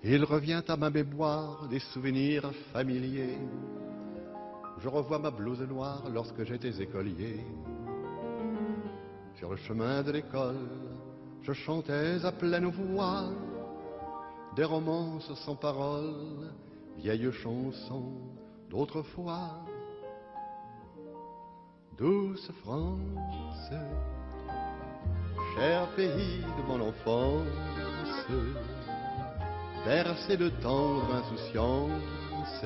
Il revient à ma mémoire des souvenirs familiers. Je revois ma blouse noire lorsque j'étais écolier. Sur le chemin de l'école, je chantais à pleine voix des romances sans paroles, vieilles chansons d'autrefois. Douce France, cher pays de mon enfance, bercé de tendre insouciance,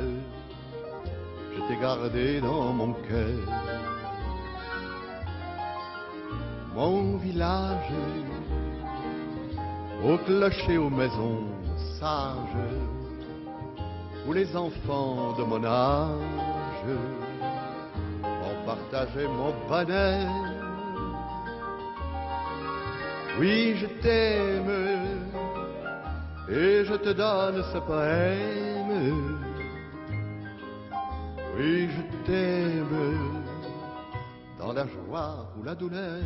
je t'ai gardé dans mon cœur. Mon village, au clocher, aux maisons sages, où les enfants de mon âge ont partagé mon bonheur. Oui, je t'aime et je te donne ce poème. Oui, je t'aime dans la joie ou la douleur.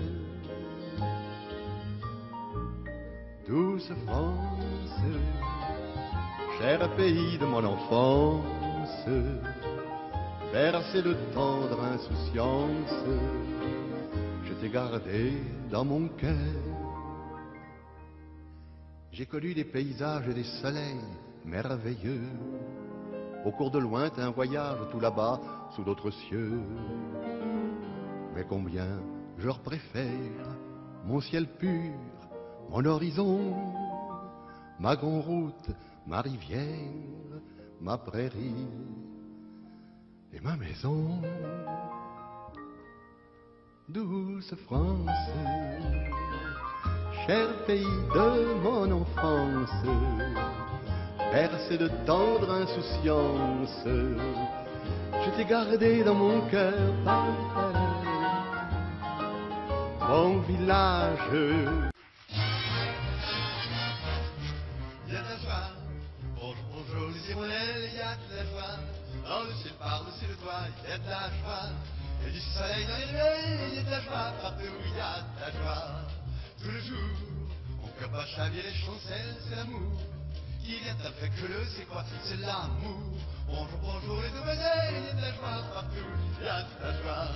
Douce France, cher pays de mon enfance, bercé de tendre insouciance, je t'ai gardé dans mon cœur. J'ai connu des paysages et des soleils merveilleux, au cours de lointains voyages tout là-bas, sous d'autres cieux. Mais combien je leur préfère mon ciel pur, mon horizon, ma grande route, ma rivière, ma prairie et ma maison. Douce France, cher pays de mon enfance, bercé de tendre insouciance, je t'ai gardé dans mon cœur. Mon village. Il y a de la joie, bonjour, bonjour les hirondelles, il y a de la joie. Dans le ciel, par-dessus le toit, il y a de la joie. Il y a du soleil dans les ruelles, il y a de la joie. Partout, il y a de la joie. Tout le jour, mon cœur bat chavier les chancelles, c'est l'amour. Il y a de la fait que le c'est quoi, c'est l'amour. Bonjour, bonjour les demoiselles, il y a de la joie. Partout, il y a de la joie.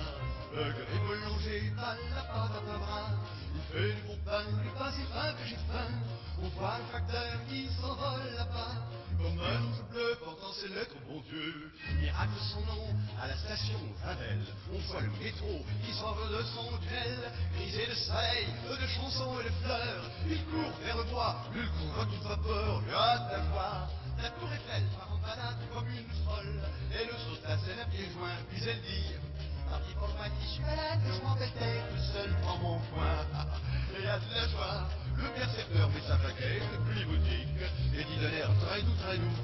Le cœur est prolongé par la porte dans un bras. Il fait du bon pain, du pain si fin que j'ai faim. On voit le facteur qui s'envole là-bas, comme un ours bleu portant ses lettres au bon Dieu. Miracle son nom à la station Ravel. On voit le métro qui s'envole de son tunnel, grisé de soleil, de chansons et de fleurs. Il court vers le bois, il court à toute vapeur. Il y a de la joie. La tour Eiffel part en balade comme une folle. Et le sauce à pieds joints, puis elle dit: parti pour le matin, je suis malade, je m'embête tout seul dans mon coin. Et y a de la joie, le percepteur met sa plaquette, puis les boutiques, et dit de l'air très doux,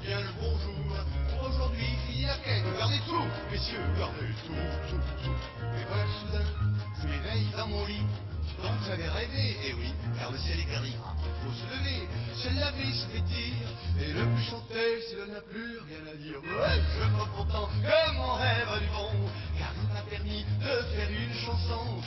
bien le bonjour. Pour aujourd'hui, fini la quête, gardez tout, messieurs, gardez tout. Et voilà que soudain, je m'éveille dans mon lit, donc j'avais rêvé, et oui, car le ciel est gris, faut se lever, se laver, se vêtir, et le plus chanter s'il n'en a plus rien à dire. Ouais, je crois pourtant que mon rêve a du bon, car il m'a permis de faire une chanson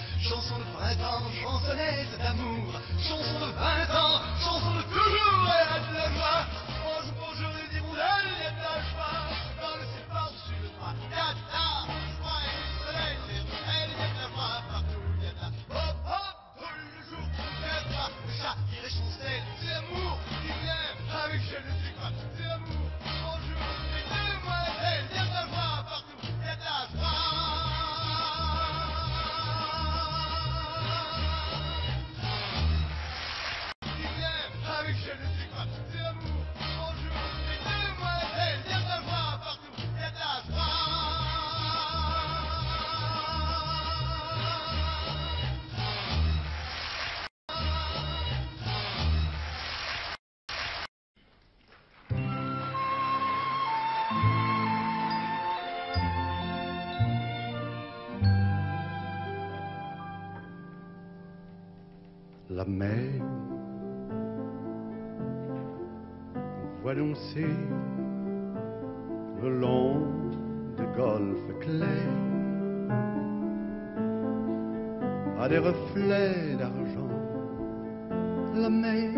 de printemps, chansonnette d'amour, chanson de 20 ans, chanson de toujours, et à de la joie. Bonjour, bonjour les hirondelles, il y a de la joie, dans le ciel par-dessus le toit, il y a de la joie, et le soleil, les ruelles, il y a de la joie, partout, il y a de la hop, hop, tous les jours, il y a de la joie, le chat, il est chancel, c'est l'amour, qui vient avec je ne suis pas, c'est l'amour. Bonjour les demoiselles, il y a de la joie, partout, il y a de la joie. Avec je ne suis pas, c'est l'amour. Bonjour les demoiselles, il y a de la joie partout, il y a de la joie. La mer voit danser le long des golfes clairs à des reflets d'argent. La mer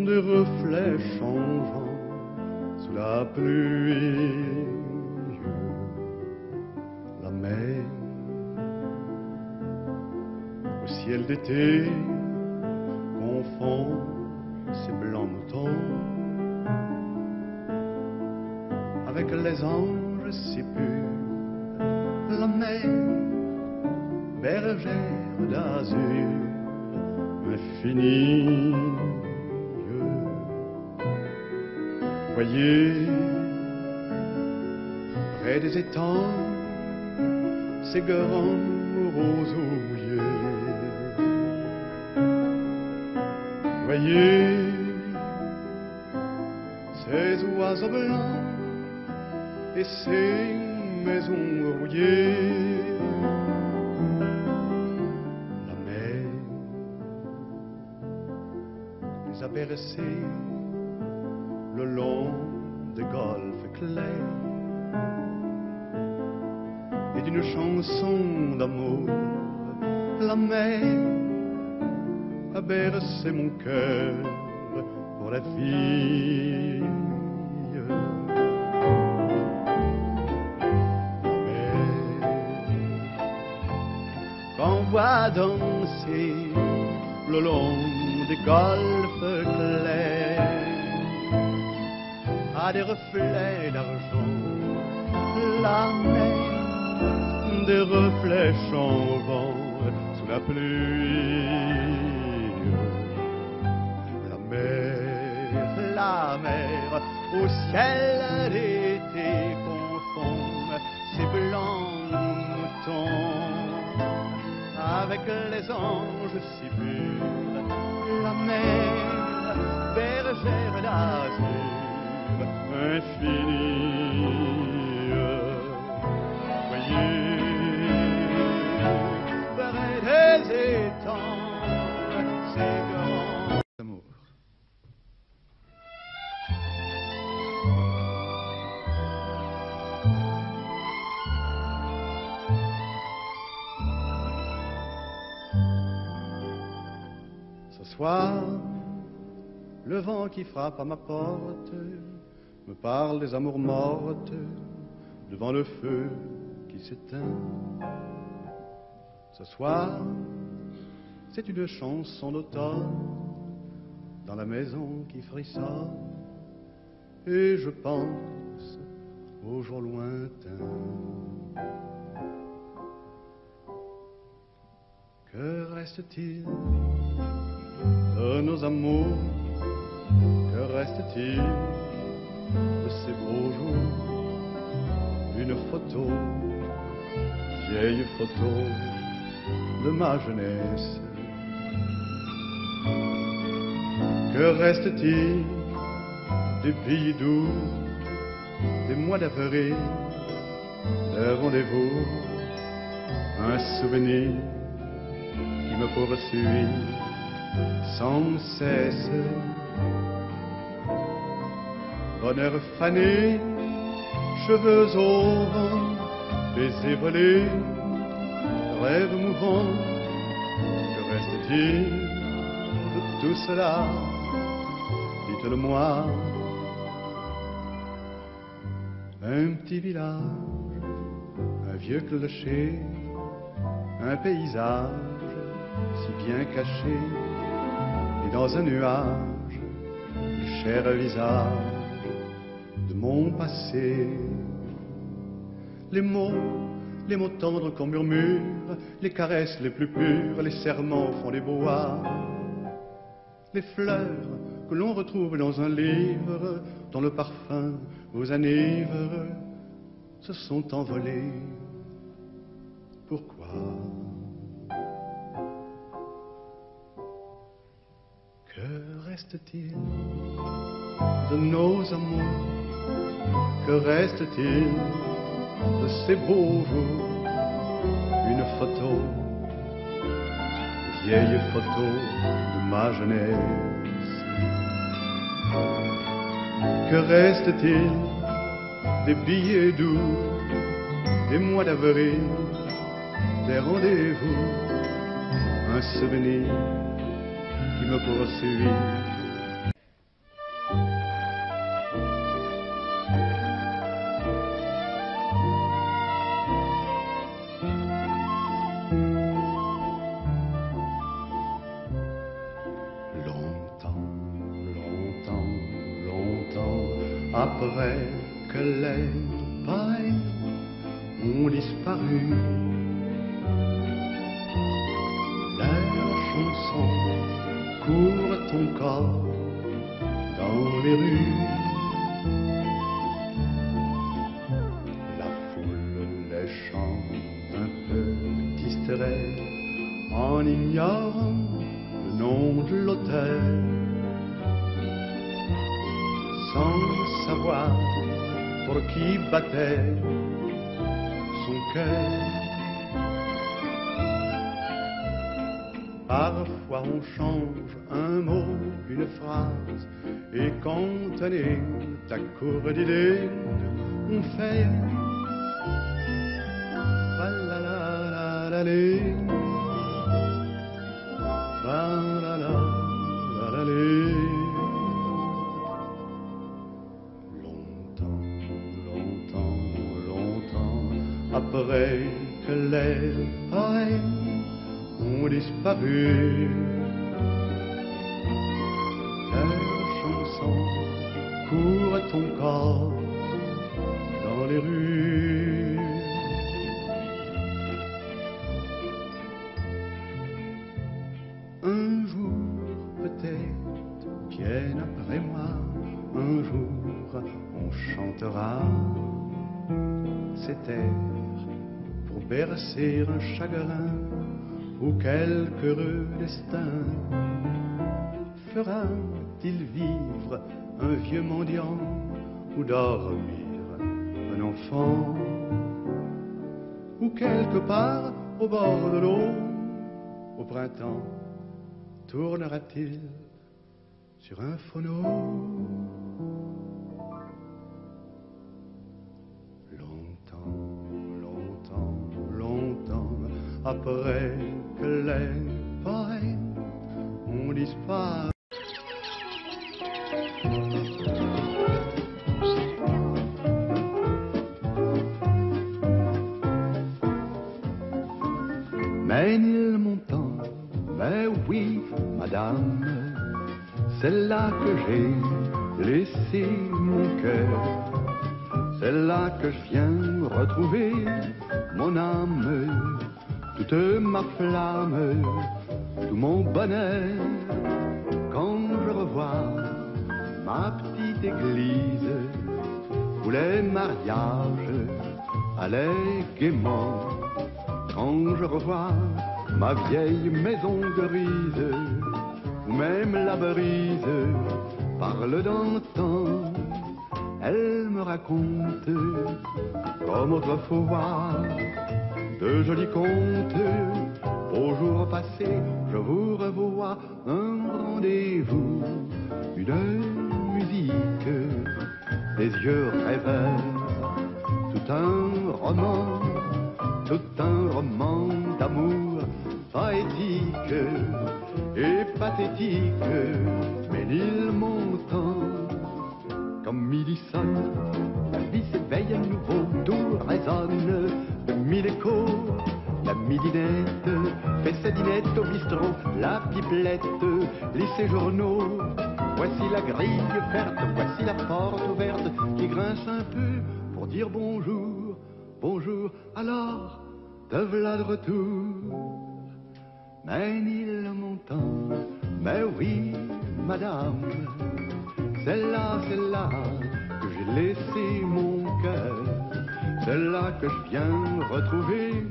des reflets changeants sous la pluie, la mer au ciel d'été confond ses blancs moutons avec les anges si purs, la mer bergère d'azur infinie. Voyez, près des étangs, ces grands roseaux mouillés. Voyez, ces oiseaux blancs et ces maisons rouillées. La mer les a bercés le long des golfes clairs et d'une chanson d'amour, la mer a bercé mon cœur pour la fille. Qu'on voit danser le long des golfes clairs à des reflets d'argent, la mer des reflets changeants sous la pluie. La mer au ciel d'été confond ses blancs moutons avec les anges si purs. La mer bergère d'azur infinie. Voyez, près des étangs, ces grands amours. Ce soir, le vent qui frappe à ma porte me parle des amours mortes devant le feu qui s'éteint. Ce soir, c'est une chanson d'automne dans la maison qui frissonne et je pense aux jours lointains. Que reste-t-il de nos amours? Que reste-t-il de ces beaux jours? Une photo, vieille photo de ma jeunesse. Que reste-t-il des pays doux, des mois d'avril, des rendez-vous? Un souvenir qui me poursuit sans cesse. Bonheur fané, cheveux au vent, baisers volés, rêves mouvants. Que reste-t-il de tout cela? Dites-le-moi. Un petit village, un vieux clocher, un paysage si bien caché, et dans un nuage, le cher visage de mon passé. Les mots tendres qu'on murmure, les caresses les plus pures, les serments au fond des bois, les fleurs que l'on retrouve dans un livre, dont le parfum aux enivre, se sont envolés. Pourquoi? Que reste-t-il de nos amours? Que reste-t-il de ces beaux jours? Une photo, vieille photo de ma jeunesse. Que reste-t-il des billets doux, des mois d'avril, des rendez-vous? Un souvenir qui me poursuit après que les pareils ont disparu. L'air chanson court encore dans les rues. La foule les chante un peu distrait en ignorant le nom de l'autel, sans savoir pour qui battait son cœur. Parfois on change un mot, une phrase, et quand on est à court d'idées, on fait la la la la la la la la la. Longtemps, longtemps, longtemps après que les pareils ont disparu, leur chanson court encore dans les rues. Un jour peut-être, bien après moi, un jour on chantera cet air pour bercer un chagrin ou quelque heureux destin. Fera-t-il vivre un vieux mendiant ou dormir un enfant, ou quelque part au bord de l'eau au printemps tournera-t-il sur un phono? Longtemps, longtemps, longtemps après que les pareils ont disparu. Ménilmontant, mais oui, madame, c'est là que j'ai laissé mon cœur. C'est là que je viens retrouver mon âme, toute ma flamme, tout mon bonheur. Quand je revois ma petite église où les mariages allaient gaiement, quand je revois ma vieille maison grise où même la brise parle d'antan, elle me raconte comme autrefois de jolis contes. Au jour passé, je vous revois un rendez-vous, une musique, des yeux rêveurs, tout un roman d'amour poétique et pathétique. Ménilmontant, comme midi sonne, la vie s'éveille à nouveau, tout résonne de mille échos. La midinette fait sa dinette au bistrot, la pipelette lit ses journaux. Voici la grille verte, voici la porte ouverte qui grince un peu pour dire bonjour, bonjour. Alors, te v'là de retour. Ménilmontant, mais oui, madame, c'est là que j'ai laissé mon cœur. C'est là que je viens retrouver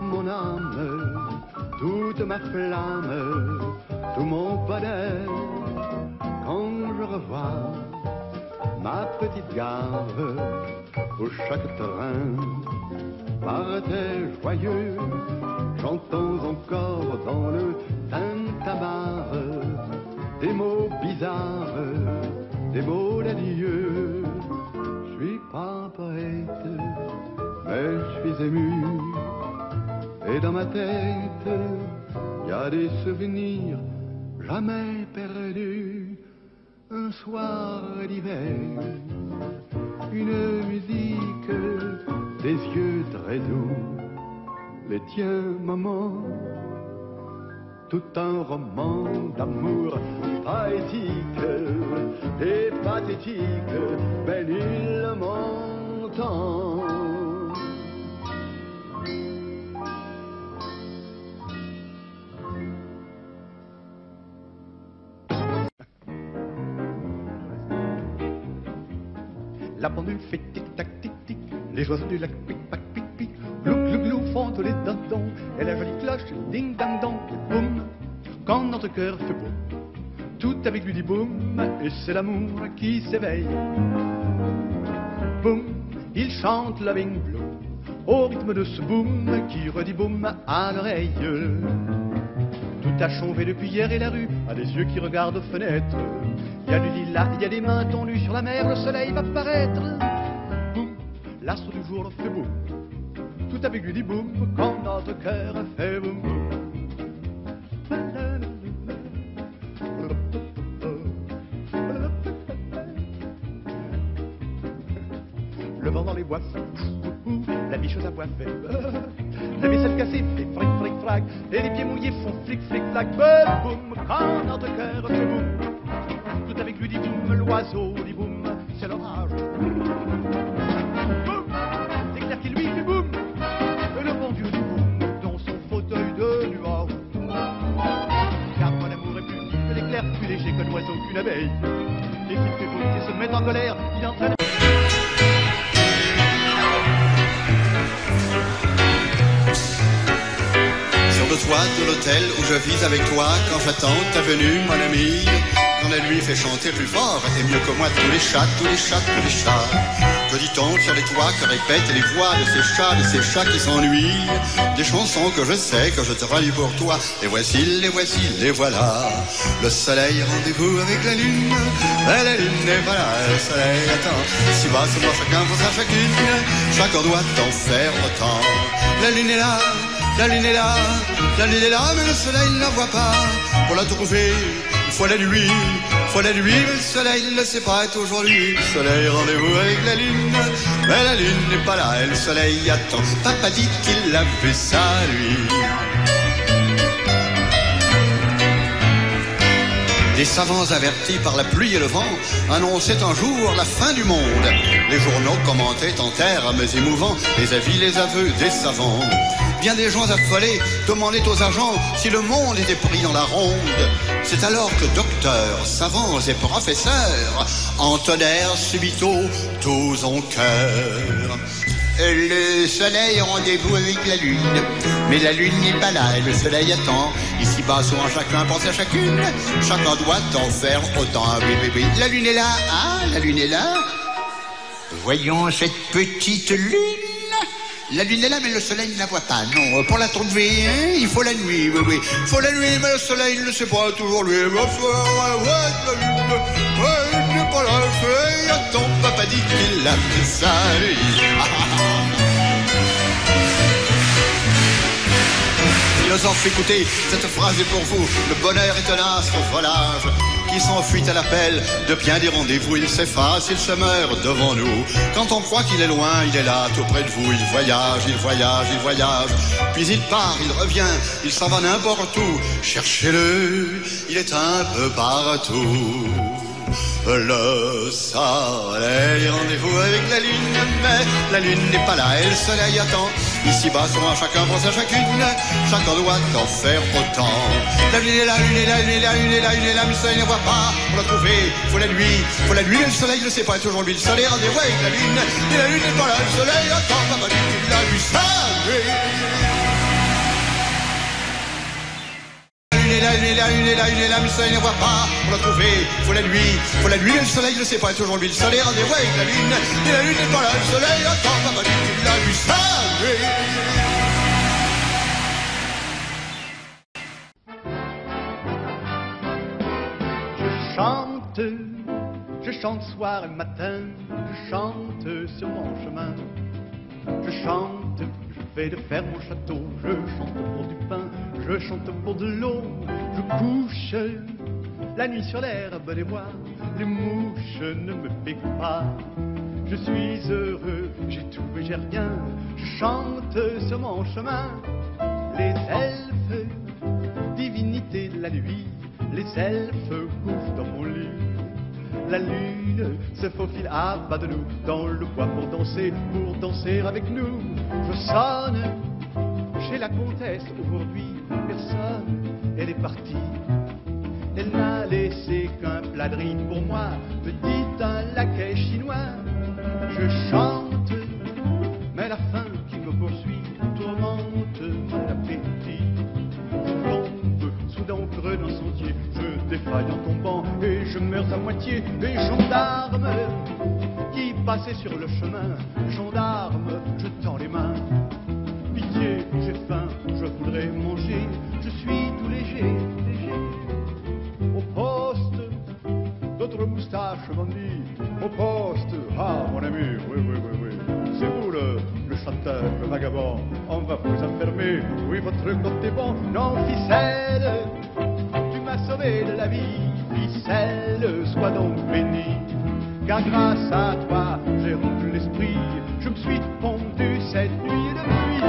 mon âme, toute ma flamme, tout mon bonheur. Quand je revois ma petite gare où chaque train partait joyeux, j'entends encore dans le tintamarre des mots bizarres, des mots d'adieu. Je suis pas poète, mais je suis ému. Et dans ma tête, y a des souvenirs jamais perdus. Un soir d'hiver, une musique, des yeux très doux, les tiens, maman, tout un roman d'amour poétique et pathétique, mais il m'entend. La pendule fait tic-tac, tic-tic, les oiseaux du lac pic-pac, pic-pic, glou-glou-glou font tous les dindons, et la jolie cloche ding-dang-dong, boum, quand notre cœur fait boum, tout avec lui dit boum, et c'est l'amour qui s'éveille. Boum, il chante Loving Blue, au rythme de ce boum, qui redit boum à l'oreille. Tout a changé depuis hier et la rue a des yeux qui regardent aux fenêtres. Il y a du lilas, il y a des mains tendues sur la mer, le soleil va paraître. Boum, l'astre du jour fait boum. Tout avec lui dit boum, quand notre cœur fait boum boum. Le vent dans les bois fait la bicheuse à bois fait. La vaisselle cassée fait fric fric frac, et les pieds mouillés font flic flic flac. Boum, quand notre cœur fait boum. Tout avec lui dit boum, l'oiseau dit boum, c'est l'orage. Boum, c'est clair qu'il lui fait boum, et le bon Dieu dit boum, dans son fauteuil de nuage. Car moi l'amour est plus petit que l'éclair, plus léger qu'un oiseau, qu'une abeille. Et qu'il fait boum, il se met en colère, il entraîne. Sur le toit de l'hôtel où je vis avec toi, quand j'attends ta venue, mon ami. Quand la nuit fait chanter plus fort, et mieux que moi tous les chats, tous les chats, tous les chats. Que dit-on sur les toits que répètent les voix de ces chats qui s'ennuient? Des chansons que je sais, que je te relis pour toi. Les voici, les voilà. Le soleil, rendez-vous avec la lune. Et la lune est voilà, le soleil attend. Si bas, c'est moi chacun pour sa chacune. Chacun doit en faire autant. La lune est là, la lune est là, la lune est là, mais le soleil ne la voit pas. Pour la trouver, il faut la nuit, mais le soleil ne sait pas être aujourd'hui. Le soleil, rendez-vous avec la lune, mais la lune n'est pas là et le soleil attend. Papa dit qu'il a fait ça, lui. Des savants avertis par la pluie et le vent annonçaient un jour la fin du monde. Les journaux commentaient en termes émouvants les avis, les aveux des savants. Bien des gens affolés demandaient aux agents si le monde était pris dans la ronde. C'est alors que docteurs, savants et professeurs entonnèrent subito tous en chœur. Le soleil, rendez-vous avec la lune, mais la lune n'est pas là et le soleil attend. Ici-bas, souvent chacun pense à chacune, chacun doit en faire autant. Oui, oui, oui, la lune est là, ah, la lune est là. Voyons cette petite lune. La lune est là, mais le soleil ne la voit pas. Non, pour la trouver, hein, il faut la nuit, oui, oui. Il faut la nuit, mais le soleil ne sait pas toujours lui. La lune n'est pas là, le soleil attend. Papa dit qu'il a fait ça, lui. Philosophe, écoutez, cette phrase est pour vous. Le bonheur est un astre volage qui s'enfuit à l'appel de bien des rendez-vous. Il s'efface, il se meurt devant nous. Quand on croit qu'il est loin, il est là, tout près de vous. Il voyage, il voyage, il voyage. Puis il part, il revient, il s'en va n'importe où. Cherchez-le, il est un peu partout. Le soleil, rendez-vous avec la lune, mais la lune n'est pas là et le soleil attend. Ici-bas, souvent chacun pense à chacune, chacun doit en faire autant. La lune est là, la lune est là, la lune est là, la lune est là, la lune est là, mais le soleil ne voit pas. Pour la trouver, faut la nuit, mais le soleil ne sait pas être aujourd'hui. Le soleil, rendez-vous avec la lune, et la lune n'est pas là, le soleil attend. Papa dit qu'il a vu ça, oui. La lune est là, la lune est là, la lune est là, mais le soleil ne voit pas. Pour la trouver, faut la nuit, mais le soleil ne sait pas être aujourd'hui. Le soleil, rendez-vous avec la lune, et la lune n'est pas là, le soleil attend. Papa dit qu'il a vu ça, oui. Je chante soir et matin, je chante sur mon chemin. Je chante, je fais de faire mon château, je chante pour du pain, je chante pour de l'eau. Je couche la nuit sur l'herbe des bois, les mouches ne me piquent pas. Je suis heureux, j'ai tout et j'ai rien, je chante sur mon chemin. Les elfes, divinités l'été, la nuit, les elfes couvrent dans mon lit. La lune se faufile à bas de nous dans le bois pour danser avec nous. Je sonne chez la comtesse, aujourd'hui personne, elle est partie. Elle n'a laissé qu'un plat de riz pour moi, me dit un laquais chinois. Je chante, mais la faim qui me poursuit tourmente mon appétit. Je tombe soudain au creux d'un sentier, je défaille en tombant et je meurs à moitié. Les gendarmes qui passaient sur le chemin, gendarmes, je tends les mains. Pitié, j'ai faim, je voudrais manger, je suis tout léger, léger. Au poste, d'autres moustaches m'ont dit, au poste, ah mon ami, oui, c'est vous le chanteur, le vagabond, on va vous enfermer, oui votre compte est bon, non ficelle, tu m'as sauvé de la vie, ficelle, sois donc béni, car grâce à toi j'ai rompu l'esprit, je me suis pondu cette nuit et depuis,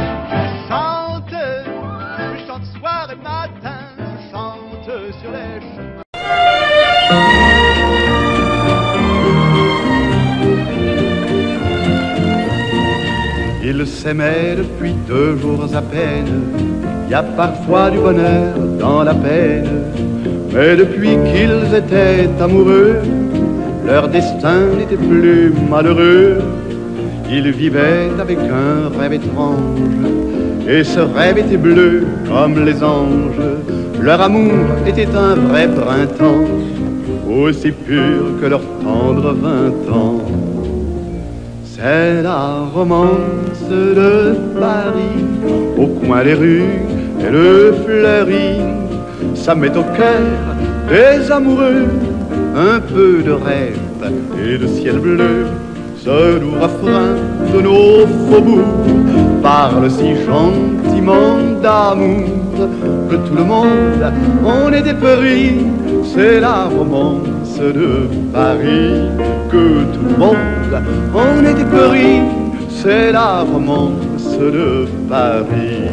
je chante soir et matin, je chante sur les chemins. Ils s'aimaient depuis 2 jours à peine, il y a parfois du bonheur dans la peine, mais depuis qu'ils étaient amoureux, leur destin n'était plus malheureux. Ils vivaient avec un rêve étrange, et ce rêve était bleu comme les anges. Leur amour était un vrai printemps, aussi pur que leur tendre 20 ans. C'est la romance de Paris, au coin des rues, elle fleurit. Ça met au cœur des amoureux un peu de rêve et de ciel bleu. Ce doux refrain de nos faubourgs parle si gentiment d'amour que tout le monde en est épris. C'est la romance de Paris, que tout le monde en est épris. C'est la romance de Paris.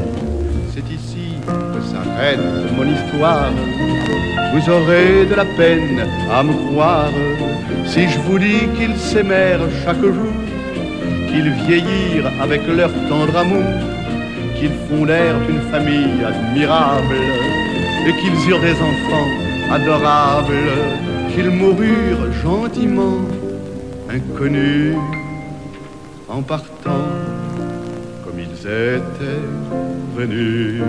C'est ici que s'arrête mon histoire. Vous aurez de la peine à me croire si je vous dis qu'ils s'aimèrent chaque jour, qu'ils vieillirent avec leur tendre amour, qu'ils fondèrent une famille admirable et qu'ils eurent des enfants adorables, qu'ils moururent gentiment, inconnus, en partant comme ils étaient venus.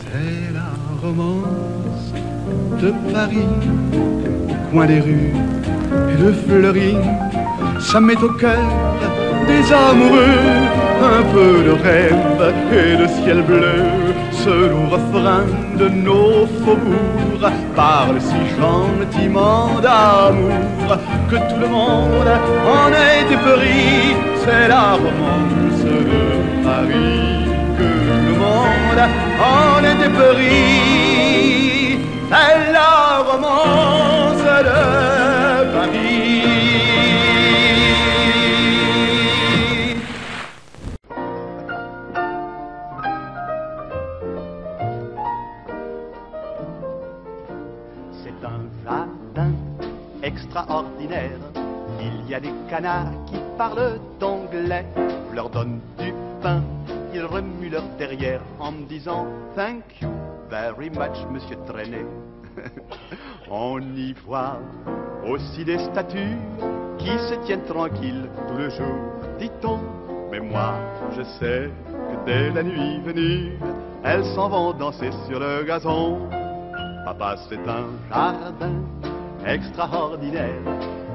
C'est la romance de Paris, au coin des rues et de fleurit. Ça met au cœur des amoureux un peu de rêve et de ciel bleu. Ce lourd refrain de nos faubourgs parle si gentiment d'amour que tout le monde en est épris. C'est la romance de Paris, que tout le monde en est épris. C'est la romance de Paris. C'est un jardin extraordinaire. Il y a des canards qui parlent anglais. Je leur donne du pain, ils remuent leur derrière en me disant thank you very much, monsieur Trenet. On y voit aussi des statues qui se tiennent tranquilles tout le jour, dit-on. Mais moi, je sais que dès la nuit venue, elles s'en vont danser sur le gazon. Papa, c'est un jardin extraordinaire.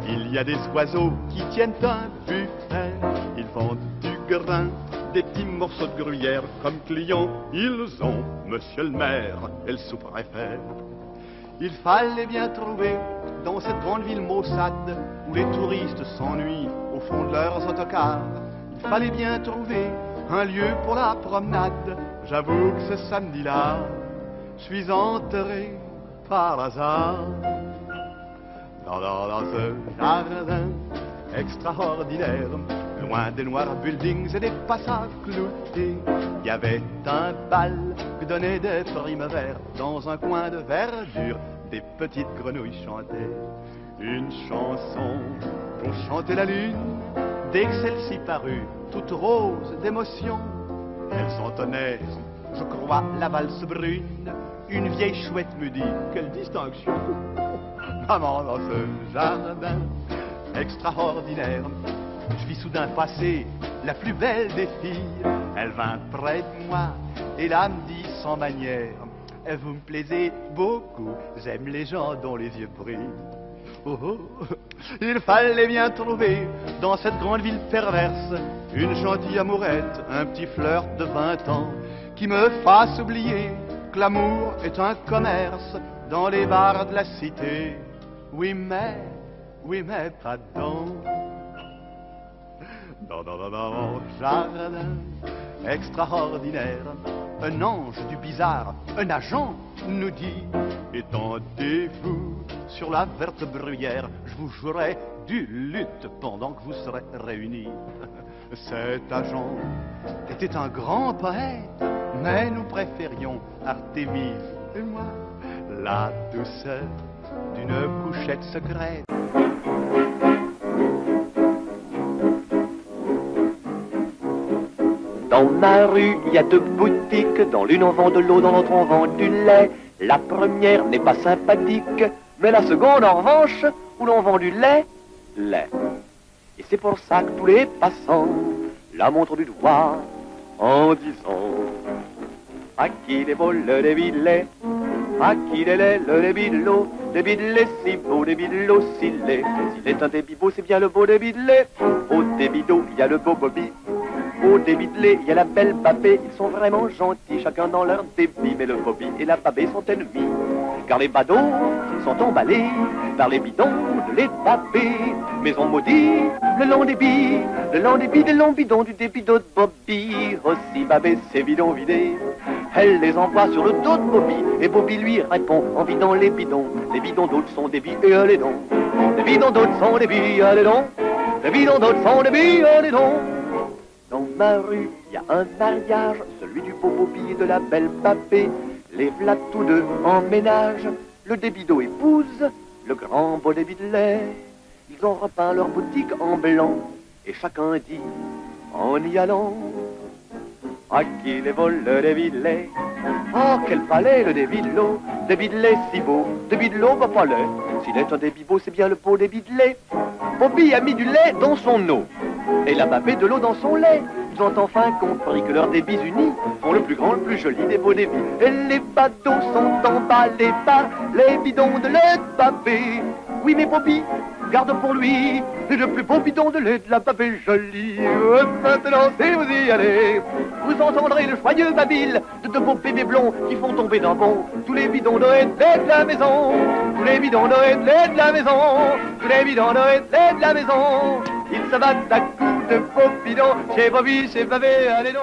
Il y a des oiseaux qui tiennent un buffet. Ils vendent du grain, des petits morceaux de gruyère comme clients. Ils ont monsieur le maire et le sous-préfet. Il fallait bien trouver dans cette grande ville maussade où les touristes s'ennuient au fond de leurs autocars. Il fallait bien trouver un lieu pour la promenade. J'avoue que ce samedi-là, je suis enterré par hasard dans ce jardin extraordinaire. loin des noirs buildings et des passages cloutés, il y avait un bal que donnait des primes verts. Dans un coin de verdure, des petites grenouilles chantaient une chanson pour chanter la lune. Dès que celle-ci parut, toute rose d'émotion, elle s'entonnait, je crois, la valse brune. Une vieille chouette me dit, quelle distinction, maman, dans ce jardin extraordinaire, je vis soudain passer la plus belle des filles. Elle vint près de moi et là me dit sans manière, vous me plaisez beaucoup, j'aime les gens dont les yeux brillent. Oh, oh, il fallait bien trouver dans cette grande ville perverse une gentille amourette, un petit flirt de 20 ans qui me fasse oublier que l'amour est un commerce dans les bars de la cité. Oui mais pas dans jardin extraordinaire, un ange du bizarre, un agent nous dit, étendez-vous sur la verte bruyère, je vous jouerai du luth pendant que vous serez réunis. Cet agent était un grand poète, mais nous préférions Artémise et moi, la douceur d'une couchette secrète. Dans ma rue, il y a deux boutiques. Dans l'une, on vend de l'eau, dans l'autre, on vend du lait. La première n'est pas sympathique, mais la seconde, en revanche, où l'on vend du lait. Et c'est pour ça que tous les passants la montrent du doigt en disant: à qui les beaux le débit de lait, à qui les lait le débit de l'eau, débit de lait si beau, débit de l'eau si laid. S'il est un débit beau, c'est bien le beau débit de lait. Au débit d'eau, il y a le beau Bobby. Au débit de lait, il y a la belle Babée. Ils sont vraiment gentils, chacun dans leur débit. Mais le Bobby et la Babée sont ennemis, car les badauds sont emballés par les bidons de lait de Babée. Mais on maudit le long débit, le long débit des longs bidons du débit d'eau de Bobby. Aussi Babée, ses bidons vidés, elle les envoie sur le dos de Bobby. Et Bobby lui répond en vidant les bidons. Les bidons d'autres sont des billes et les dons. Les bidons d'autres sont des billes et les dons. Les bidons d'autres sont des billes et les dons. Dans ma rue, il y a un mariage, celui du beau Bobby et de la belle Babée. Les v'là tous deux en ménage, le débit d'eau épouse le grand beau débit de lait. Ils ont repeint leur boutique en blanc, et chacun dit, en y allant: à qui les vole le débit de lait? Oh, quel palais le débit de l'eau, débit de lait si beau, débit de l'eau, pas palais. S'il est un débit beau, c'est bien le beau débit de lait. Bobby a mis du lait dans son eau, et la Babée de l'eau dans son lait. Ils ont enfin compris que leurs débits unis font le plus grand, le plus joli des beaux débits. Et les badauds sont emballés par les bidons de lait de Babée. Oui mais Bobby garde pour lui le plus beau bidon de lait de la Babée jolie. Maintenant si vous y allez, vous entendrez le joyeux babil de beaux bébés blonds qui font tomber d'un bond tous les bidons de lait de la maison. Tous les bidons de lait de la maison. Tous les bidons de lait de la maison. Ils se battent à coups de beaux bidons chez Bobby, chez Babée, allez non,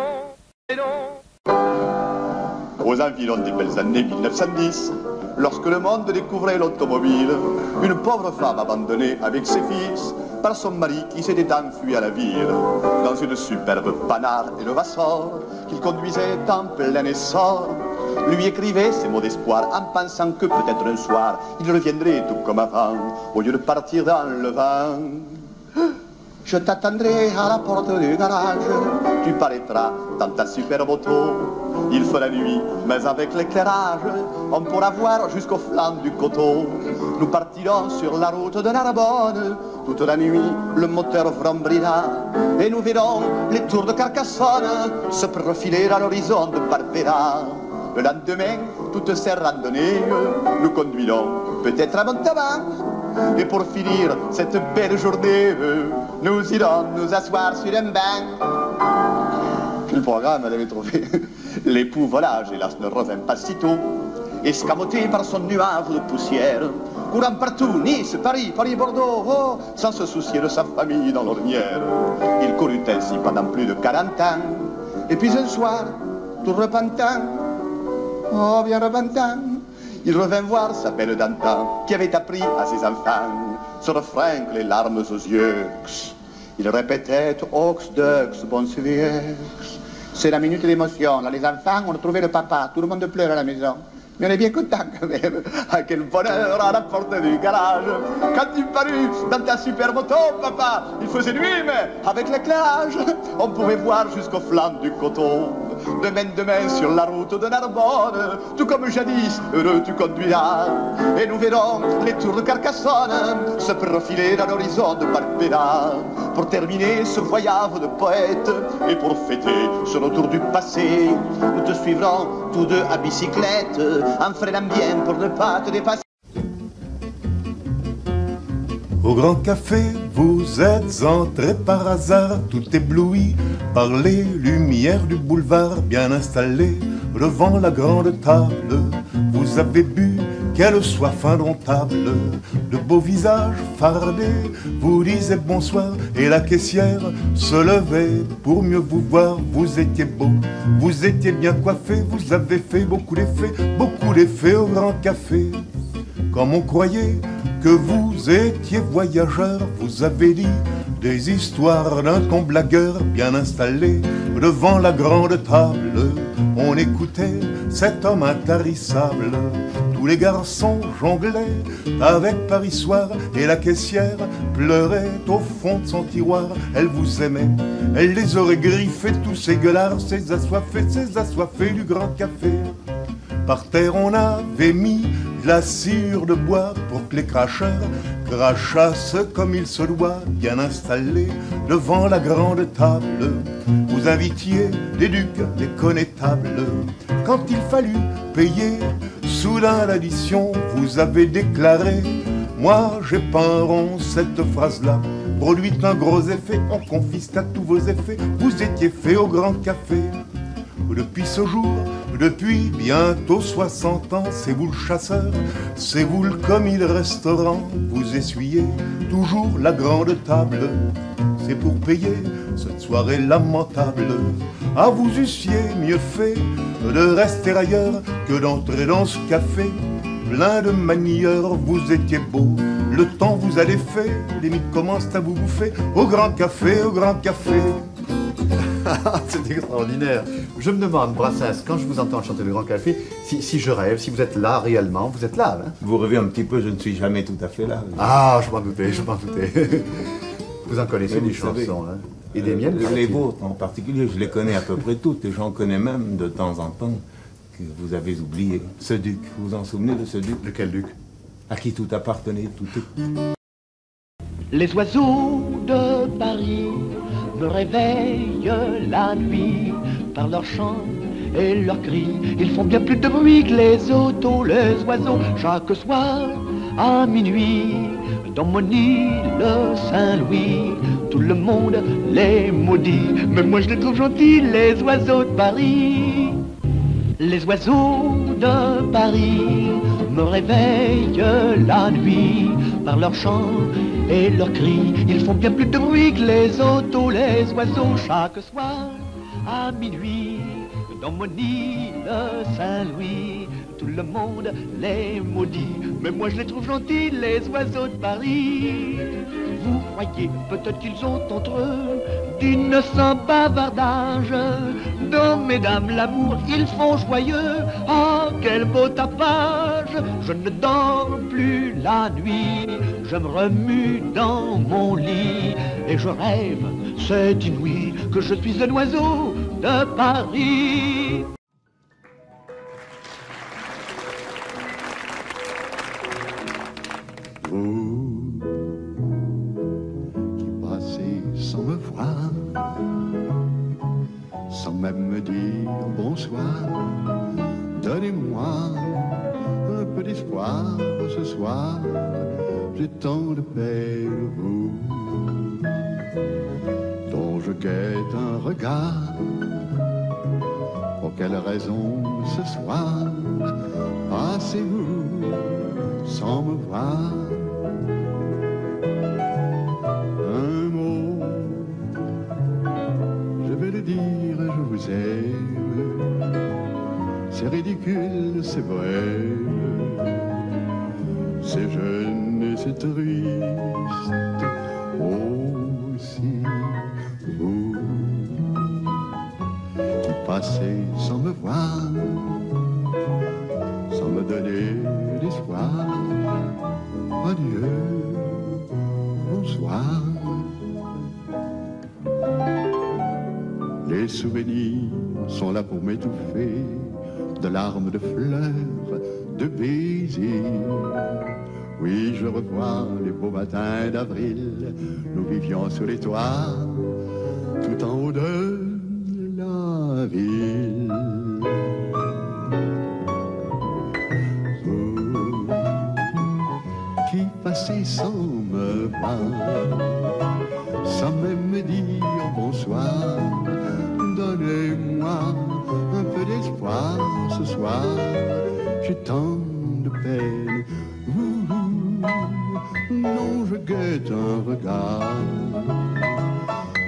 allez non. Aux environs des belles années 1910, lorsque le monde découvrait l'automobile, une pauvre femme abandonnée avec ses fils par son mari qui s'était enfui à la ville. Dans une superbe Panhard et le Vassor qu'il conduisait en plein essor, lui écrivait ces mots d'espoir en pensant que peut-être un soir il reviendrait tout comme avant, au lieu de partir dans le vent. Je t'attendrai à la porte du garage, tu paraîtras dans ta superbe auto. Il fera nuit, mais avec l'éclairage, on pourra voir jusqu'au flanc du coteau. Nous partirons sur la route de Narbonne, toute la nuit le moteur vrombrira, et nous verrons les tours de Carcassonne se profiler à l'horizon de Barbera. Le lendemain, toutes ces randonnées, nous conduirons peut-être à Montauban. Et pour finir cette belle journée, nous irons nous asseoir sur un banc. Le programme avait trouvé. L'époux volage, hélas, ne revint pas si tôt, escamoté par son nuage de poussière, courant partout, Nice, Paris, Bordeaux, oh, sans se soucier de sa famille dans l'ornière. Il courut ainsi pendant plus de 40 ans, et puis un soir, tout repentant, oh bien repentant, il revint voir sa belle d'antan, qui avait appris à ses enfants ce refrain que les larmes aux yeux. Il répétait Ox, Dux, bon c'est la minute d'émotion. Là, les enfants, on a trouvé le papa. Tout le monde pleure à la maison. Mais on est bien content quand même. Ah, quel bonheur à la porte du garage. Quand tu parus dans ta super moto, papa, il faisait nuit, mais avec l'éclairage, on pouvait voir jusqu'au flanc du coton. De main sur la route de Narbonne, tout comme jadis, heureux tu conduiras. Et nous verrons les tours de Carcassonne se profiler dans l'horizon de Barbera. Pour terminer ce voyage de poète et pour fêter ce retour du passé, nous te suivrons tous deux à bicyclette, en freinant bien pour ne pas te dépasser. Au Grand Café, vous êtes entré par hasard, tout ébloui par les lumières du boulevard, bien installé devant la grande table. Vous avez bu, quelle soif indomptable, de beaux visages fardés vous disaient bonsoir, et la caissière se levait pour mieux vous voir. Vous étiez beau, vous étiez bien coiffé, vous avez fait beaucoup d'effets au Grand Café. Comme on croyait que vous étiez voyageur, vous avez dit des histoires d'un ton blagueur, bien installé devant la grande table. On écoutait cet homme intarissable. Tous les garçons jonglaient avec Paris Soir, et la caissière pleurait au fond de son tiroir. Elle vous aimait, elle les aurait griffés, tous ces gueulards, ces assoiffés du Grand Café. Par terre on avait mis de la sciure de bois pour que les cracheurs crachassent comme il se doit, bien installés devant la grande table. Vous invitiez des ducs, des connétables. Quand il fallut payer, soudain l'addition, vous avez déclaré: moi j'ai pas un rond, cette phrase-là produit un gros effet, on confisqua tous vos effets, vous étiez fait au Grand Café. Depuis ce jour, depuis bientôt 60 ans, c'est vous le chasseur, c'est vous le commis de restaurant. Vous essuyez toujours la grande table, c'est pour payer cette soirée lamentable. Ah, vous eussiez mieux fait de rester ailleurs que d'entrer dans ce café plein de manieurs. Vous étiez beau, le temps vous a défait, les mythes commencent à vous bouffer au Grand Café, au Grand Café. C'est extraordinaire. Je me demande, Brassens, quand je vous entends chanter le Grand Café, si je rêve, si vous êtes là réellement, vous êtes là, hein? Vous rêvez un petit peu, je ne suis jamais tout à fait là. Ah, je m'en doutais, je m'en doutais. Vous en connaissez des chansons, hein? Et des miennes? Les vôtres en particulier, je les connais à peu près toutes, et j'en connais même de temps en temps que vous avez oublié. Ce duc, vous vous en souvenez de ce duc? De quel duc? À qui tout appartenait, tout est... Les oiseaux de Paris me réveillent la nuit par leur chant et leurs cris. Ils font bien plus de bruit que les autos, les oiseaux. Chaque soir à minuit, dans mon île Saint-Louis, tout le monde les maudit, mais moi je les trouve gentils, les oiseaux de Paris. Les oiseaux de Paris me réveillent la nuit par leur chant et leurs cris. Ils font bien plus de bruit que les autos, les oiseaux. Chaque soir à minuit, dans mon île Saint-Louis, tout le monde les maudit, mais moi je les trouve gentils, les oiseaux de Paris. Vous croyez peut-être qu'ils ont entre eux d'innocents bavardages. Non, mesdames, l'amour, ils font joyeux. Ah, quel beau tapage. Je ne dors plus la nuit, je me remue dans mon lit et je rêve, c'est inouï, que je suis un oiseau de Paris. Vous qui passez sans me voir, sans même me dire bonsoir, donnez-moi un peu d'espoir ce soir. J'ai tant de peine, vous, dont je guette un regard. Pour quelle raison ce soir passez-vous sans me voir? Un mot, je vais le dire, je vous aime. C'est ridicule, c'est vrai, c'est jeune et c'est triste aussi. passer sans me voir, sans me donner d'espoir. Adieu, bonsoir. Les souvenirs sont là pour m'étouffer de larmes, de fleurs, de baisers. Oui, je revois les beaux matins d'avril, nous vivions sur les toits, tout en haut de la ville. Vous qui passez sans me voir, sans même me dire bonsoir, donnez-moi un peu d'espoir ce soir, j'ai tant de peine. Non, je guette un regard.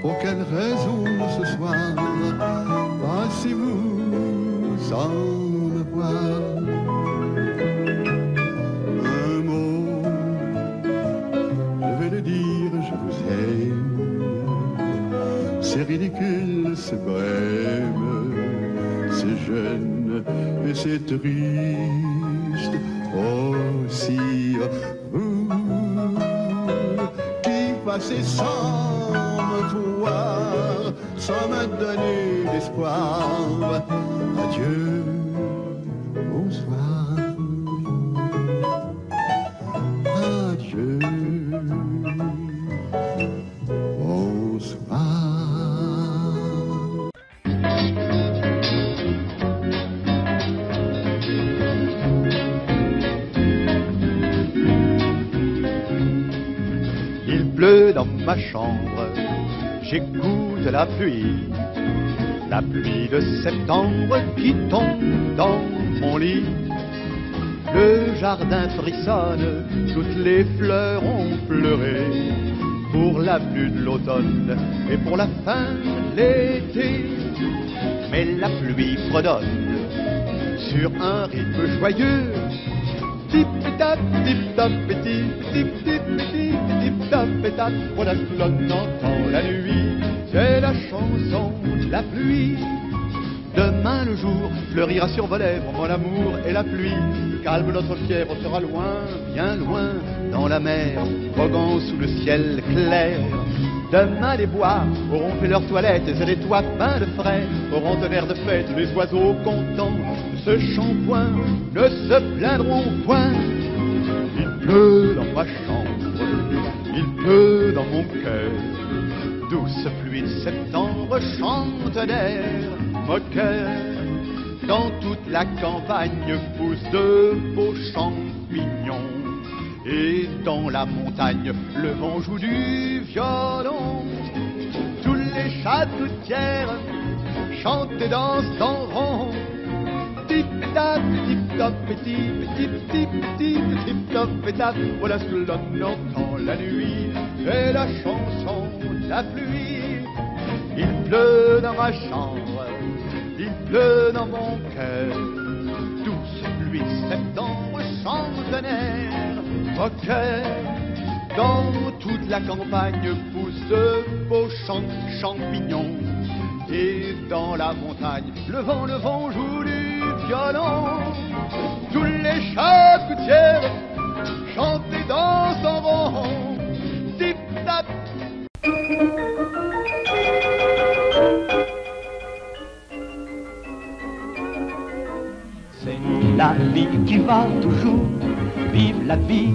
Pour quelle raison ce soir passez-vous sans me voir? Un mot, je vais le dire, je vous aime. C'est ridicule, c'est bohème, c'est jeune et c'est triste aussi. Vous qui passez sans me voir, sans me donner d'espoir, adieu, bonsoir, adieu, bonsoir. Il pleut dans ma chambre, j'écoute la pluie de septembre qui tombe dans mon lit. Le jardin frissonne, toutes les fleurs ont pleuré pour la pluie de l'automne et pour la fin de l'été. Mais la pluie fredonne sur un rythme joyeux. Tip-tap, tip-tap, tip-tip-tip-tip-tip-tap, tip-tap. Voilà ce que l'on entend la nuit, c'est la chanson de la pluie. Demain le jour fleurira sur vos lèvres, mon amour, et la pluie calme notre fièvre sera loin, bien loin, dans la mer, voguant sous le ciel clair. Demain les bois auront fait leur toilette et les toits peints de frais auront un air de fête, les oiseaux contents de ce shampoing ne se plaindront point. Il pleut dans ma chambre, il pleut dans mon cœur, douce pluie de septembre chante d'air moqueur. Dans toute la campagne poussent de beaux champignons, et dans la montagne le vent joue du violon. Tous les chatoutières chantent et dansent en rond. Tip-tap, tip-top, tip-tip-tip-tip-tip-top, tip-tap. Voilà ce que l'on entend la nuit, c'est la chanson de la pluie. Il pleut dans ma chambre, il pleut dans mon cœur, douce pluie de septembre chante un air moqueur. Dans toute la campagne poussent de beaux champignons, et dans la montagne le vent joue du violon. Tous les chatoutières chantent et dansent en rond. Tip-tap. C'est la vie qui va toujours. Vive la vie,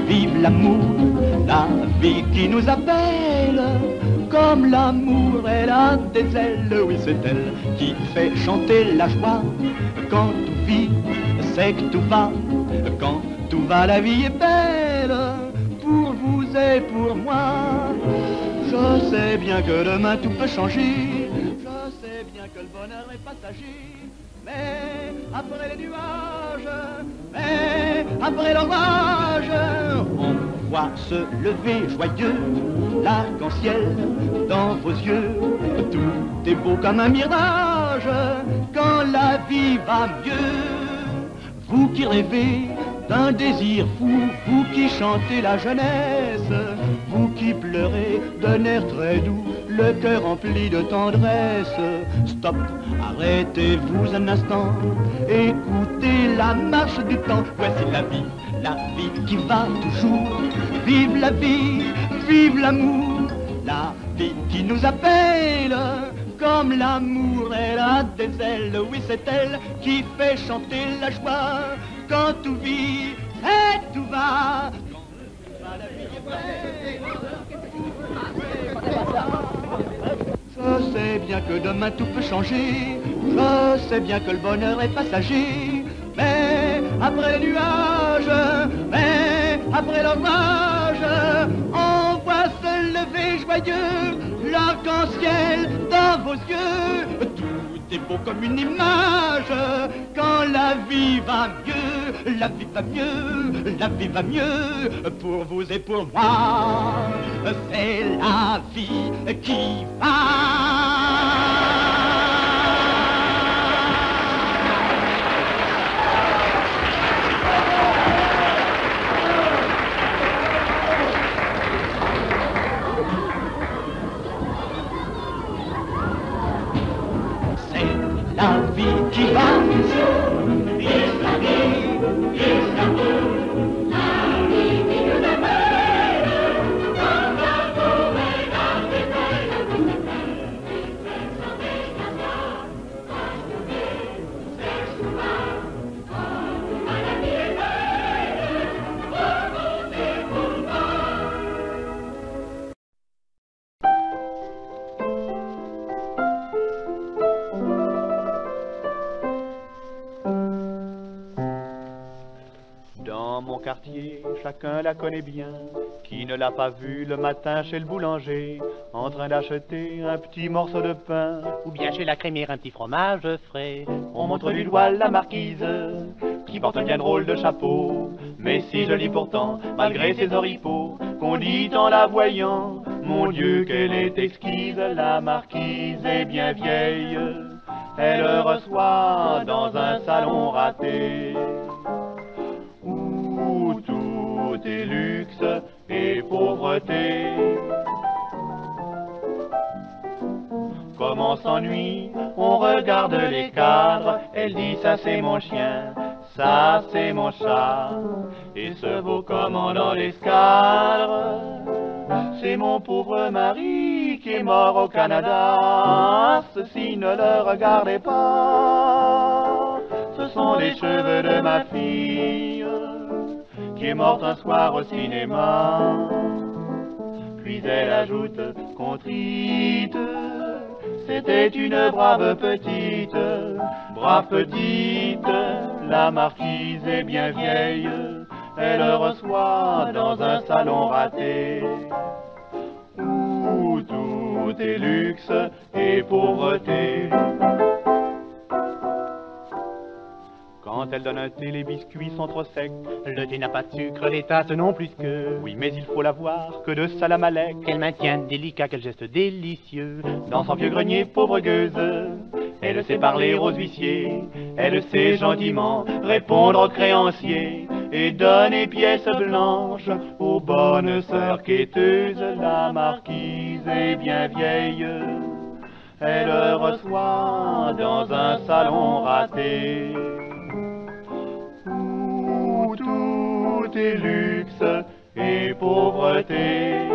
vive l'amour, la vie qui nous appelle. Comme l'amour, elle a des ailes, oui c'est elle qui fait chanter la joie. Quand tout vit, c'est que tout va, quand tout va la vie est belle. Pour vous et pour moi, je sais bien que demain tout peut changer. Je sais bien que le bonheur est passager. Mais après les nuages, mais après l'orage, on voit se lever joyeux l'arc-en-ciel dans vos yeux. Tout est beau comme un mirage quand la vie va mieux. Vous qui rêvez d'un désir fou, vous qui chantez la jeunesse, vous qui pleurait d'un air très doux, le cœur rempli de tendresse. Stop, arrêtez-vous un instant, écoutez la marche du temps. Voici la vie qui va toujours. Vive la vie, vive l'amour, la vie qui nous appelle. Comme l'amour, elle a des ailes, oui c'est elle qui fait chanter la joie. Quand tout vit et tout va, la vie est vraie. Je sais bien que demain tout peut changer, je sais bien que le bonheur est passager. Mais après les nuages, mais après l'orage, on voit se lever joyeux l'arc-en-ciel dans vos yeux. Tout est beau comme une image. Quand la vie va mieux, la vie va mieux, la vie va mieux. Pour vous et pour moi, c'est la vie qui va. La vie qui va, vive la vie, vive l'amour, la vie qui nous appelle, comme l'amour et la belle, il fait chanter la joie, retrouver ses souvenirs, comme la vie est belle, remonter pour moi. Dans mon quartier, chacun la connaît bien. Qui ne l'a pas vue le matin chez le boulanger, en train d'acheter un petit morceau de pain, ou bien chez la crémière un petit fromage frais. on montre du doigt la marquise, qui porte un bien drôle de chapeau, mais si jolie pourtant, malgré ses oripeaux, qu'on dit en la voyant, mon Dieu qu'elle est exquise. La marquise est bien vieille, elle reçoit dans un salon raté, où tout est luxe et pauvreté. Comme on s'ennuie, on regarde les cadres, elle dit ça c'est mon chien, ça c'est mon chat, et ce beau commandant d'escadre, c'est mon pauvre mari qui est mort au Canada. Ceci ne le regardez pas, ce sont les cheveux de ma fille, qui est morte un soir au cinéma. Puis elle ajoute contrite, c'était une brave petite, la marquise est bien vieille, elle reçoit dans un salon raté, où tout est luxe et pauvreté. Quand elle donne un thé, les biscuits sont trop secs, Le thé n'a pas de sucre, les tasses non plus que. oui mais il faut l'avoir, que de salamalek. Qu'elle maintient délicat, quel geste délicieux. Dans son vieux grenier, pauvre gueuse, elle sait parler aux huissiers, elle sait gentiment répondre aux créanciers, et donner pièces blanches aux bonnes sœurs quêteuses. La marquise est bien vieille, elle reçoit dans un salon raté, où tout est luxe et pauvreté.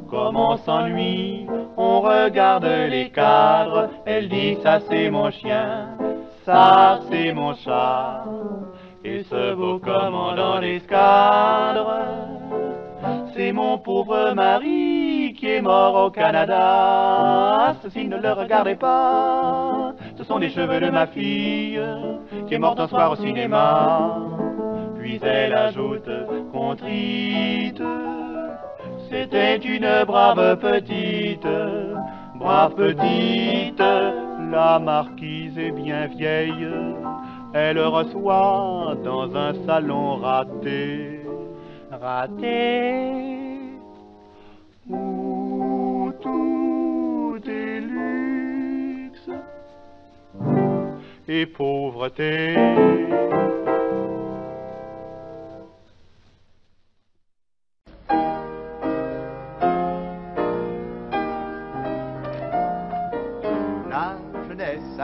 Comme on s'ennuie, on regarde les cadres, elle dit ça c'est mon chien, ça c'est mon chat, et ce beau commandant d'escadre, c'est mon pauvre mari qui est mort au Canada. Ceci ne le regardez pas, ce sont les cheveux de ma fille, qui est morte un soir au cinéma. Puis elle ajoute contrite, c'était une brave petite, la marquise est bien vieille, elle reçoit dans un salon raté, où tout est luxe et pauvreté.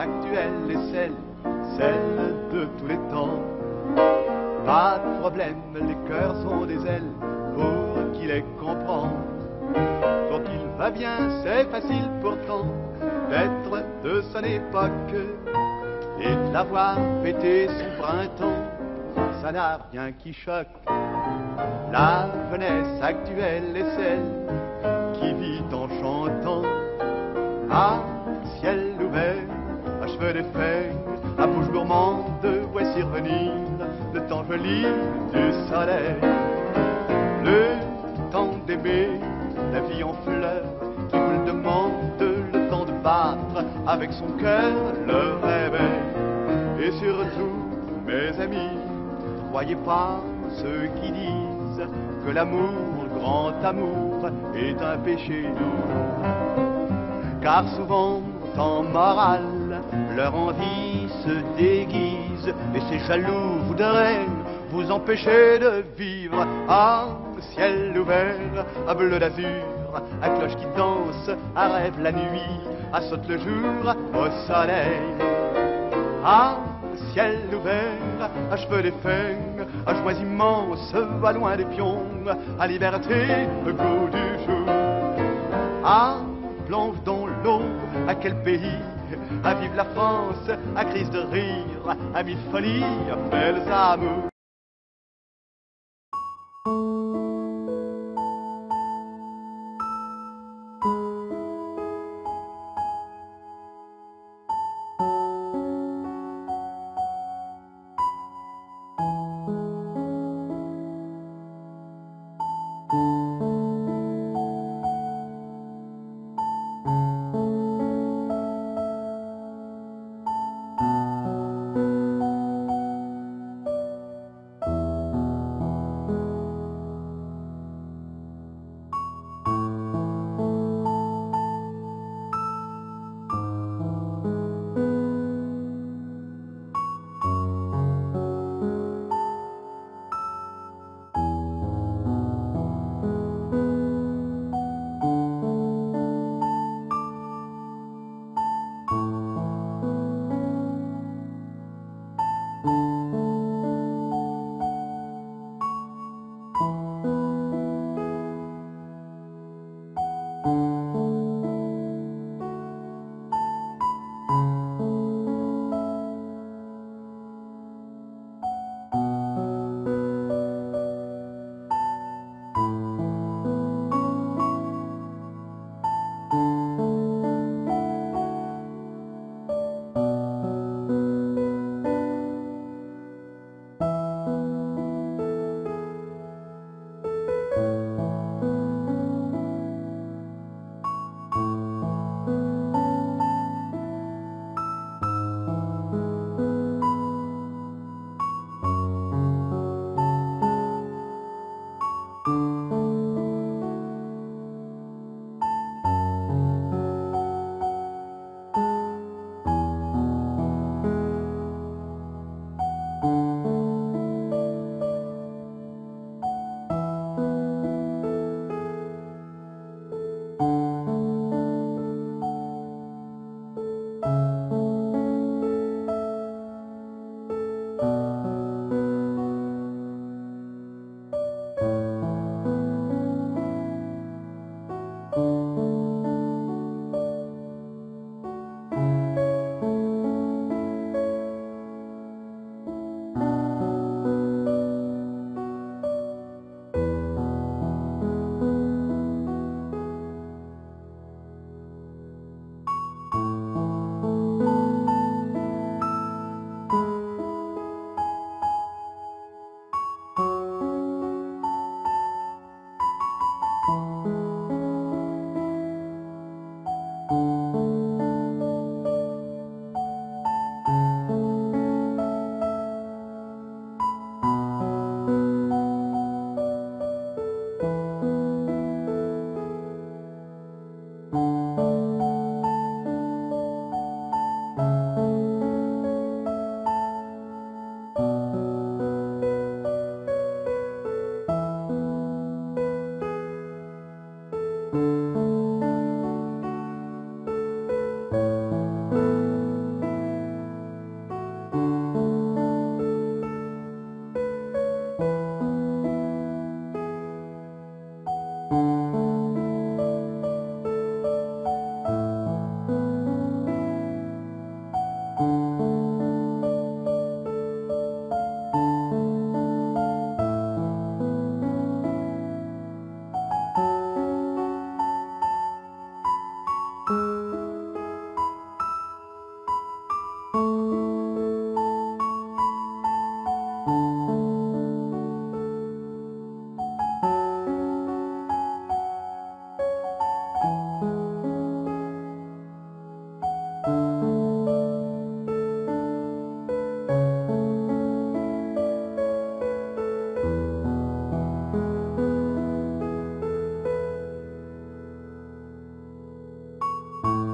actuelle est celle de tous les temps. Pas de problème, les cœurs ont des ailes pour qui les comprend. Quand il va bien, c'est facile pourtant d'être de son époque et de l'avoir fêté son printemps. Ça n'a rien qui choque. La jeunesse actuelle est celle qui vit en chantant. À ciel ouvert, à cheveux de feuilles, à bouche gourmande, voici revenir le temps joli du soleil. Le temps d'aimer, la vie en fleurs, qui vous le demande, le temps de battre avec son cœur le réveil. Et surtout, mes amis, croyez pas ceux qui disent que l'amour, grand amour, est un péché doux. Car souvent, en morale, leur envie se déguise et ces jaloux voudraient vous empêcher de vivre. À ciel ouvert, à bleu d'azur, à cloche qui danse, à rêve la nuit, à saute le jour au soleil. À ciel ouvert, à cheveux des feuilles, à joie immense, à loin des pions, à liberté, au goût du jour. À plonge dans l'eau, à quel pays, à vive la France, à crise de rire, à mille folies, à belles amours. Thank you.